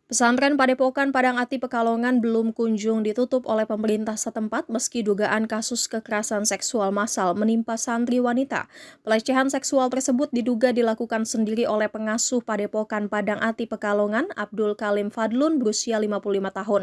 Pesantren Padepokan Padang Ati Pekalongan belum kunjung ditutup oleh pemerintah setempat meski dugaan kasus kekerasan seksual massal menimpa santri wanita. Pelecehan seksual tersebut diduga dilakukan sendiri oleh pengasuh Padepokan Padang Ati Pekalongan, Abdul Kalim Fadlun, berusia 55 tahun.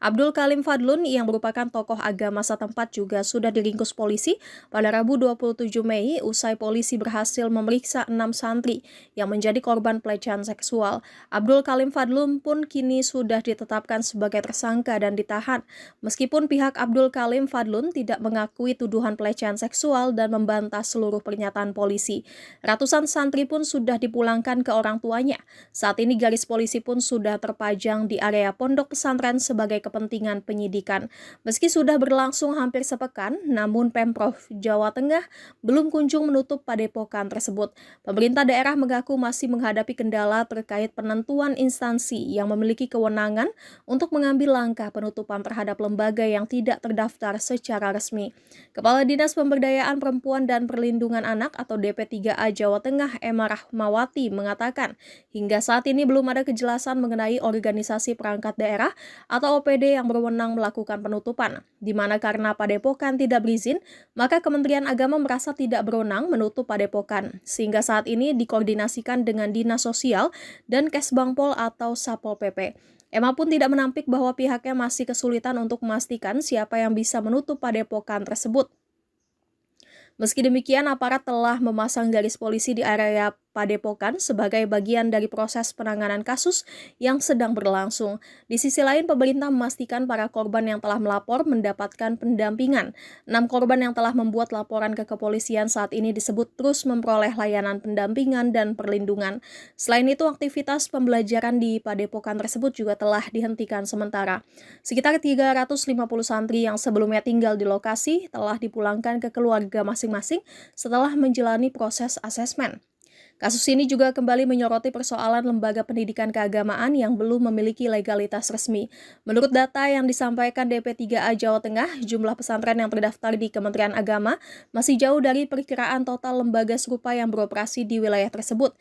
Abdul Kalim Fadlun yang merupakan tokoh agama setempat juga sudah diringkus polisi pada Rabu 27 Mei usai polisi berhasil memeriksa 6 santri yang menjadi korban pelecehan seksual. Abdul Kalim Fadlun pun kini sudah ditetapkan sebagai tersangka dan ditahan. Meskipun pihak Abdul Kalim Fadlun tidak mengakui tuduhan pelecehan seksual dan membantah seluruh pernyataan polisi. Ratusan santri pun sudah dipulangkan ke orang tuanya. Saat ini garis polisi pun sudah terpajang di area pondok pesantren sebagai kepentingan penyidikan. Meski sudah berlangsung hampir sepekan, namun Pemprov Jawa Tengah belum kunjung menutup padepokan tersebut. Pemerintah daerah mengaku masih menghadapi kendala terkait penentuan instansi yang memiliki kewenangan untuk mengambil langkah penutupan terhadap lembaga yang tidak terdaftar secara resmi. Kepala Dinas Pemberdayaan Perempuan dan Perlindungan Anak atau DP3A Jawa Tengah, Emma Rahmawati, mengatakan hingga saat ini belum ada kejelasan mengenai organisasi perangkat daerah atau OPD yang berwenang melakukan penutupan, di mana karena padepokan tidak berizin, maka Kementerian Agama merasa tidak berwenang menutup padepokan, sehingga saat ini dikoordinasikan dengan Dinas Sosial dan Kesbangpol atau Satpol PP. Emma pun tidak menampik bahwa pihaknya masih kesulitan untuk memastikan siapa yang bisa menutup padepokan tersebut. Meski demikian, aparat telah memasang garis polisi di area padepokan sebagai bagian dari proses penanganan kasus yang sedang berlangsung. Di sisi lain, pemerintah memastikan para korban yang telah melapor mendapatkan pendampingan. 6 korban yang telah membuat laporan ke kepolisian saat ini disebut terus memperoleh layanan pendampingan dan perlindungan. Selain itu, aktivitas pembelajaran di padepokan tersebut juga telah dihentikan sementara. Sekitar 350 santri yang sebelumnya tinggal di lokasi telah dipulangkan ke keluarga masing-masing setelah menjalani proses asesmen. Kasus ini juga kembali menyoroti persoalan lembaga pendidikan keagamaan yang belum memiliki legalitas resmi. Menurut data yang disampaikan DP3A Jawa Tengah, jumlah pesantren yang terdaftar di Kementerian Agama masih jauh dari perkiraan total lembaga serupa yang beroperasi di wilayah tersebut,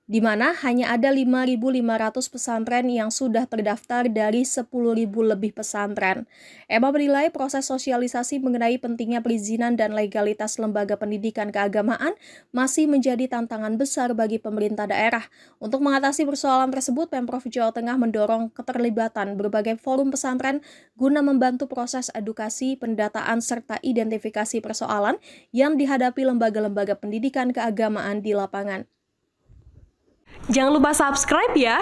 di mana hanya ada 5.500 pesantren yang sudah terdaftar dari 10.000 lebih pesantren. Emma menilai proses sosialisasi mengenai pentingnya perizinan dan legalitas lembaga pendidikan keagamaan masih menjadi tantangan besar bagi pemerintah daerah. Untuk mengatasi persoalan tersebut, Pemprov Jawa Tengah mendorong keterlibatan berbagai forum pesantren guna membantu proses edukasi, pendataan, serta identifikasi persoalan yang dihadapi lembaga-lembaga pendidikan keagamaan di lapangan. Jangan lupa subscribe ya!